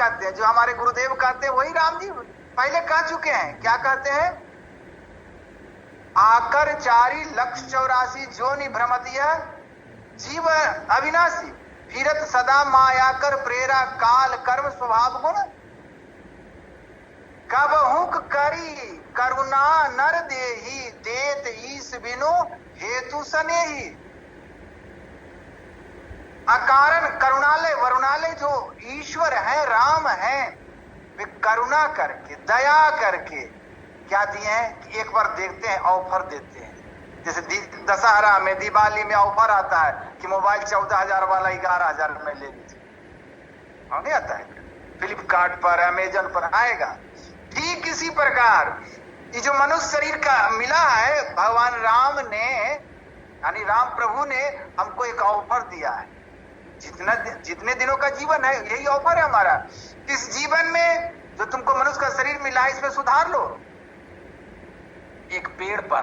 कहते हैं, जो हमारे गुरुदेव कहते हैं वही राम जी पहले कह चुके हैं। क्या कहते हैं? आकर 4,84,00,000 जोनि भ्रमति जीव अविनाशी, फिरत सदा माया कर प्रेरा काल कर्म स्वभाव गुण, कब हुक करी करुणा नर देही, देत ईस बिनु हेतु सनेही। अकारण करुणालय वरुणालय जो ईश्वर है, राम है, वे करुणा करके दया करके क्या दिए हैं कि एक बार देखते हैं, ऑफर देते हैं। जैसे दशहरा में, दिवाली में ऑफर आता है कि मोबाइल 14,000 वाला 11,000 में ले लीजिए, नहीं आता है? फ्लिपकार्ट पर, अमेजन पर आएगा। ठीक इसी प्रकार ये जो मनुष्य शरीर का मिला है, भगवान राम ने यानी राम प्रभु ने हमको एक ऑफर दिया है। जितने दिनों का जीवन है यही ऑफर है हमारा। इस जीवन में जो तुमको मनुष्य का शरीर मिला है इसमें सुधार लो। एक पेड़ पर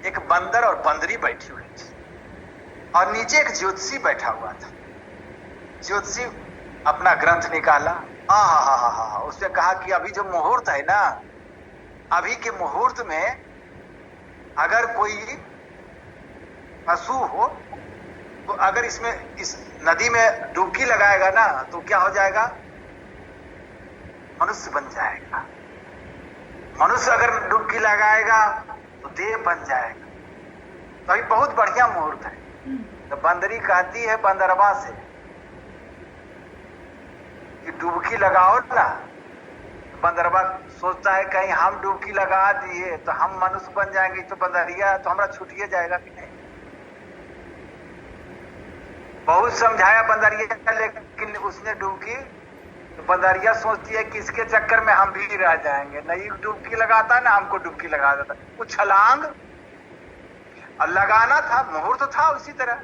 एक बंदर और बंदरी बैठी हुई थी और नीचे एक ज्योतिषी बैठा हुआ था। ज्योतिषी अपना ग्रंथ निकाला, उसने कहा कि अभी जो मुहूर्त है ना, अभी के मुहूर्त में अगर कोई पशु हो तो अगर इसमें इस नदी में डुबकी लगाएगा ना तो क्या हो जाएगा? मनुष्य बन जाएगा। मनुष्य अगर डुबकी लगाएगा तो देव बन जाएगा। तो अभी बहुत बढ़िया मुहूर्त है। तो बंदरी कहती है बंदरवा से कि डुबकी लगाओ ना। बंदरवा सोचता है कहीं हम डुबकी लगा दिए तो हम मनुष्य बन जाएंगे, तो बंदरिया तो हमारा छूटिए जाएगा कि नहीं। बहुत समझाया बंदरिया, लेकिन उसने डुबकी, तो बंदरिया सोचती है कि इसके चक्कर में हम भी रह जाएंगे। नहीं डुबकी लगाता ना हमको डुबकी लगा देता। कुछ छलांग और लगाना था, मुहूर्त था। उसी तरह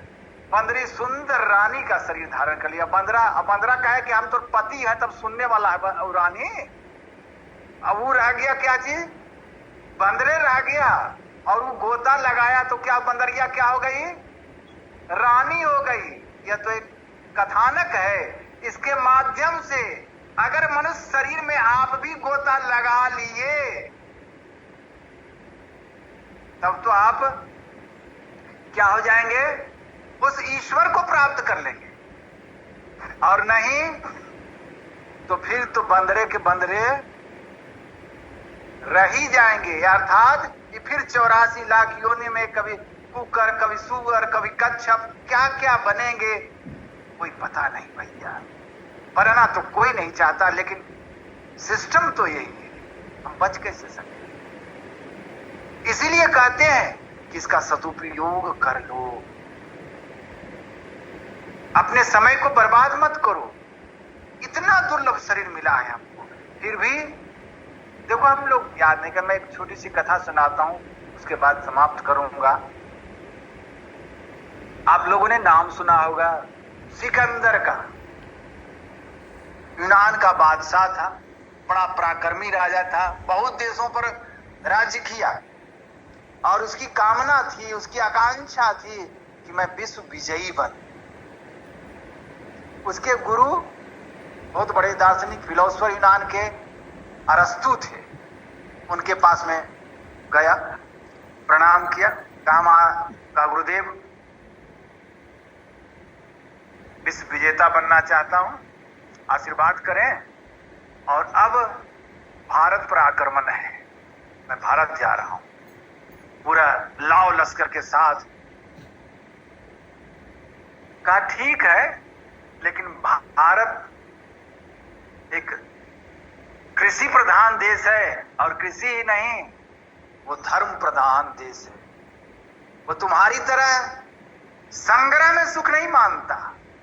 बंदरी सुंदर रानी का शरीर धारण कर लिया। बंदरा कहे कि हम तो पति है, तब सुनने वाला है रानी। अब वो रह गया क्या चीज? बंदरे रह गया। और वो गोता लगाया तो क्या बंदरिया क्या हो गई? रानी हो गई। यह तो एक कथानक है। इसके माध्यम से अगर मनुष्य शरीर में आप भी गोता लगा लिए तब तो आप क्या हो जाएंगे? उस ईश्वर को प्राप्त कर लेंगे। और नहीं तो फिर तो बंदरे के बंदरे रह ही जाएंगे। अर्थात ये फिर 84 लाख योनि में कभी कुकर, कभी सुअर, कभी कच्छप, क्या क्या बनेंगे कोई पता नहीं भैया। बनना तो कोई नहीं चाहता, लेकिन सिस्टम तो यही है। हम बच कैसे सकते? इसीलिए कहते हैं कि इसका सदुपयोग कर लो। अपने समय को बर्बाद मत करो। इतना दुर्लभ शरीर मिला है हमको। फिर भी देखो, हम लोग याद नहीं कर। मैं एक छोटी सी कथा सुनाता हूं, उसके बाद समाप्त करूंगा। आप लोगों ने नाम सुना होगा सिकंदर का। यूनान का बादशाह था, बड़ा पराक्रमी राजा था, बहुत देशों पर राज्य किया और उसकी कामना थी, उसकी आकांक्षा थी कि मैं विश्व विजयी बन। उसके गुरु बहुत बड़े दार्शनिक फिलोसफर यूनान के अरस्तु थे। उनके पास में गया, प्रणाम किया, कहा गुरुदेव विश्व विजेता बनना चाहता हूं, आशीर्वाद करें। और अब भारत पर आक्रमण है, मैं भारत जा रहा हूं पूरा लाव लश्कर के साथ। कहा ठीक है, लेकिन भारत एक कृषि प्रधान देश है, और कृषि ही नहीं, वो धर्म प्रधान देश है। वो तुम्हारी तरह संग्रह में सुख नहीं मानता।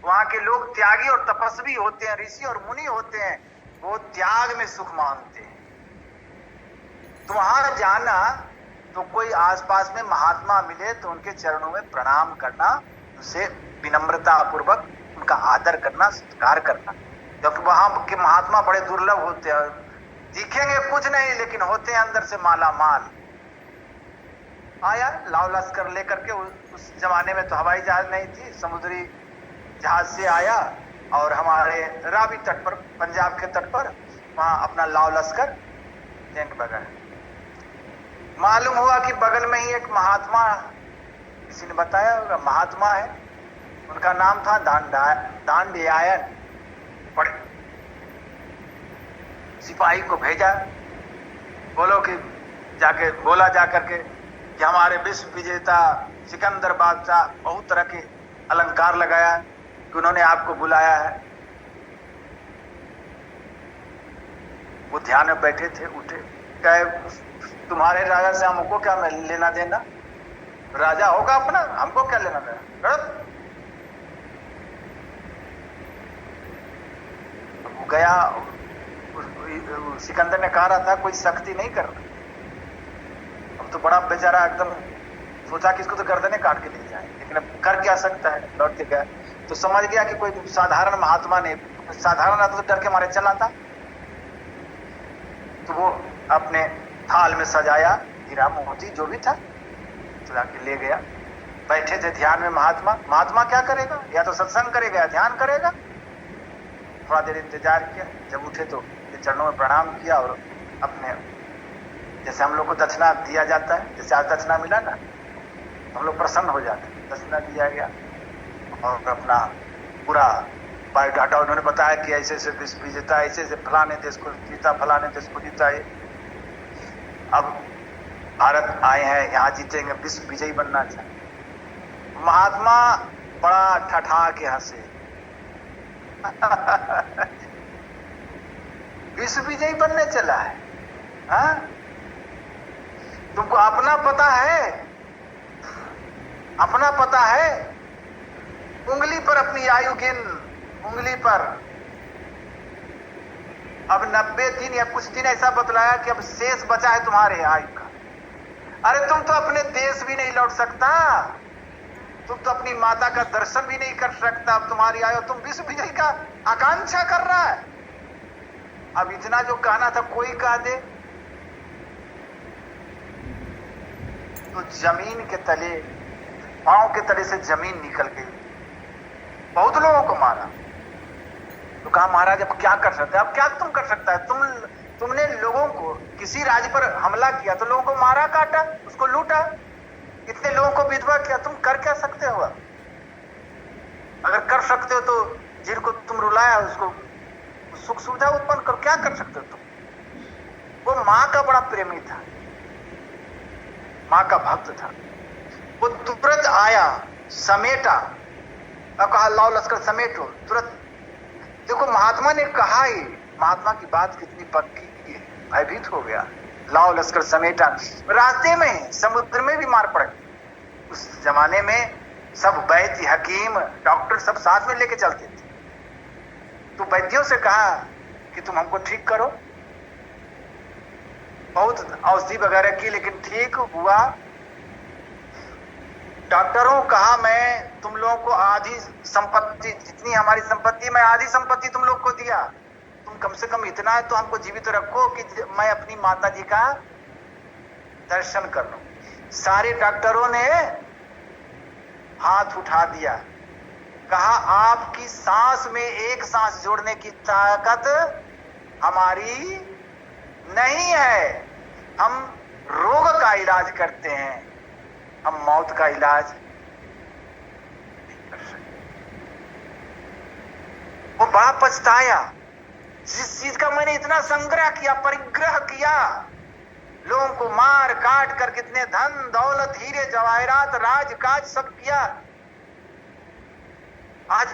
वहां के लोग त्यागी और तपस्वी होते हैं, ऋषि और मुनि होते हैं, वो त्याग में सुख मानते हैं। तो वहां जाना तो कोई आसपास में महात्मा मिले तो उनके चरणों में प्रणाम करना, उनसे विनम्रता पूर्वक उनका आदर करना, सत्कार करना। क्योंकि वहां के महात्मा बड़े दुर्लभ होते हैं, दिखेंगे कुछ नहीं लेकिन होते हैं अंदर से माला माल। आया लाव लश्कर लेकर के। उस जमाने में तो हवाई जहाज नहीं थी, समुद्री जहाज से आया और हमारे रावी तट पर, पंजाब के तट पर, वहां अपना लाव लश्कर टेंट बगाया। मालूम हुआ कि बगल में ही एक महात्मा, किसी ने बताया होगा, महात्मा है, उनका नाम था दांडियायन। बड़े सिपाही को भेजा, बोलो कि जाके बोला जा करके कि हमारे विश्व विजेता सिकंदर बादशाह बहुत तरह के अलंकार लगाया कि उन्होंने आपको बुलाया है। वो ध्यान में बैठे थे, उठे, कहे तुम्हारे राजा से हमको क्या लेना देना, राजा होगा अपना, हमको क्या लेना देना। वो गया, सिकंदर ने कहा रहा था कोई सख्ती नहीं करना। अब तो बड़ा बेचारा एकदम सोचा कि इसको तो गर्दनें काट के ले जाए, लेकिन अब कर क्या सकता है। लौट के गया तो समझ गया कि कोई साधारण महात्मा ने, साधारण आता तो डर के मारे चला था। तो वो अपने थाल में सजाया हीरा मोती जो भी था, सजा के ले गया। बैठे थे ध्यान में महात्मा। महात्मा क्या करेगा, या तो सत्संग करेगा या ध्यान करेगा। थोड़ा देर इंतजार किया, जब उठे तो चरणों में प्रणाम किया और अपने, जैसे हम लोग को दक्षिणा दिया जाता है, जैसे आज दक्षिणा मिला ना, हम लोग प्रसन्न हो जाते हैं। दक्षिणा दिया गया और अपना पूरा बायोडाटा उन्होंने बताया कि ऐसे ऐसे विश्व विजेता, ऐसे ऐसे फलाने देश को जीता, फलाने देश को जीता है, अब भारत आए हैं, यहाँ जीतेंगे, विश्व विजयी बनना चाहिए। महात्मा बड़ा ठठा के हंसे विश्व विजयी बनने चला है, हाँ? तुमको अपना पता है, अपना पता है, उंगली पर अपनी आयु गिन, उंगली पर। अब 90 दिन या कुछ दिन ऐसा बतलाया कि अब शेष बचा है तुम्हारे आयु का। अरे तुम तो अपने देश भी नहीं लौट सकता, तुम तो अपनी माता का दर्शन भी नहीं कर सकता। अब तुम्हारी आयु, तुम विश्व विजय का आकांक्षा कर रहा है। अब इतना जो कहना था कोई कह दे तो जमीन के तले, पांव के तले से जमीन निकल गई। बहुत लोगों को मारा। तो कहा महाराज अब क्या कर सकते हैं, अब क्या तुम कर सकता है, तुमने लोगों को, किसी राज्य पर हमला किया तो लोगों को मारा, काटा, उसको लूटा, इतने लोगों को विधवा किया, तुम कर क्या सकते हो। अगर कर सकते हो तो जिनको तुम रुलाया उसको सुख सुविधा उत्पन्न करो, क्या कर सकते हो तुम। वो मां का बड़ा प्रेमी था, मां का भक्त था। वो तुरंत आया, समेटा और कहा लाओ लश्कर समेटो, तुरंत। देखो महात्मा ने कहा ही, महात्मा की बात कितनी पक्की है, भयभीत हो गया। लाओ लश्कर समेटा, रास्ते में समुद्र में भी मार पड़े। उस जमाने में सब वैद्य, हकीम, डॉक्टर सब साथ में लेके चलते थे। तो वैद्यों से कहा कि तुम हमको ठीक करो, बहुत औषधि वगैरह की, लेकिन ठीक हुआ। डॉक्टरों कहा मैं तुम लोगों को आधी संपत्ति, जितनी हमारी संपत्ति, मैं आधी संपत्ति तुम लोग को दिया, तुम कम से कम इतना है तो हमको जीवित रखो कि मैं अपनी माता जी का दर्शन कर लूं। सारे डॉक्टरों ने हाथ उठा दिया, कहा आपकी सांस में एक सांस जोड़ने की ताकत हमारी नहीं है, हम रोग का इलाज करते हैं, हम मौत का इलाज नहीं कर सकते। वो बड़ा पछताया, जिस चीज का मैंने इतना संग्रह किया, परिग्रह किया, लोगों को मार काट कर कितने धन दौलत, हीरे जवाहरात, राजकाज सब किया, आज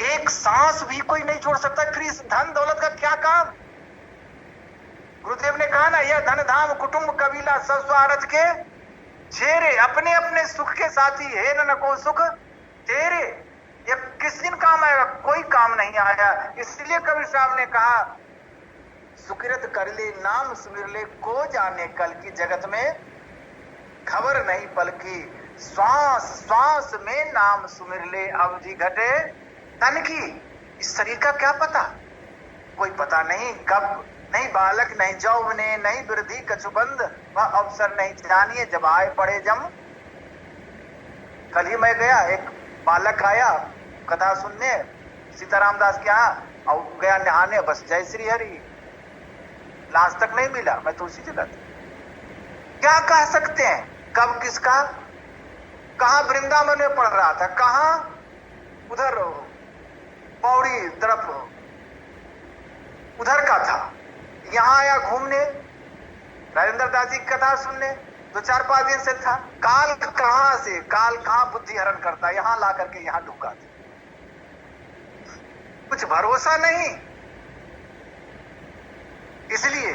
एक सांस भी कोई नहीं छोड़ सकता, फिर इस धन दौलत का क्या काम। गुरुदेव ने कहा ना, यह धन धाम कुटुंब कबीला सब स्वारज के चेहरे, अपने अपने सुख के साथी है न को सुख तेरे। ये किस दिन काम आएगा, कोई काम नहीं आया। इसलिए कबीर साहब ने कहा सुकृत कर ले नाम सुमिर ले, को जाने कल की, जगत में खबर नहीं पल की, श्वास श्वास में नाम सुमिर ले, अवधि घटे तन की। इस शरीर का क्या पता, कोई पता नहीं कब, नहीं बालक नहीं जौवने, नहीं वृद्धि कछुबंद, वह अवसर नहीं जानिए जब आए पड़े जम। कल ही मैं गया, एक बालक आया कथा सुनने, सीताराम दास के यहाँ, और गया नहाने, बस जय श्री हरि, लाश तक नहीं मिला, मैं तो उसी जगह था। क्या कह सकते हैं, कब किसका, कहां वृंदावन में पढ़ रहा था, कहां उधर पौड़ी तरफ उधर का था, यहां आया घूमने, राजेंद्र दास जी की कथा सुनने, 2-4-5 दिन से था। काल कहां से, काल कहां बुद्धि हरण करता, यहां ला करके यहां ढुका था। कुछ भरोसा नहीं। इसलिए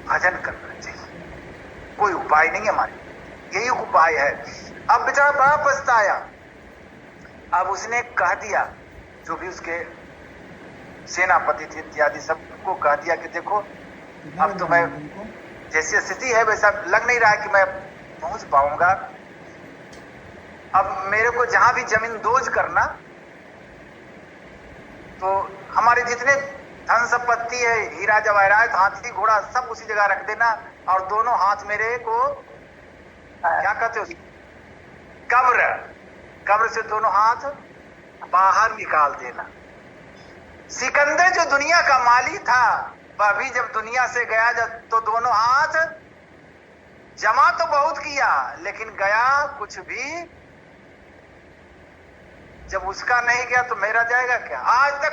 भजन करना चाहिए, कोई उपाय नहीं है हमारे, यही उपाय है। अब बेचारा बड़ा पछताया। अब उसने कह दिया, जो भी उसके सेनापति थे इत्यादि सबको कह दिया कि देखो अब तो मैं, जैसी स्थिति है वैसा लग नहीं रहा है कि मैं पहुंच पाऊंगा। अब मेरे को जहां भी जमीन दोज करना, तो हमारे जितने धन संपत्ति है, हीरा जवाहरात, हाथी घोड़ा, सब उसी जगह रख देना, और दोनों हाथ मेरे को क्या कहते हो, कब्र, कब्र से दोनों हाथ बाहर निकाल देना। सिकंदर जो दुनिया का माली था, वह भी जब दुनिया से गया, जब तो दोनों हाथ जमा तो बहुत किया, लेकिन गया कुछ भी, जब उसका नहीं गया तो मेरा जाएगा क्या। आज तक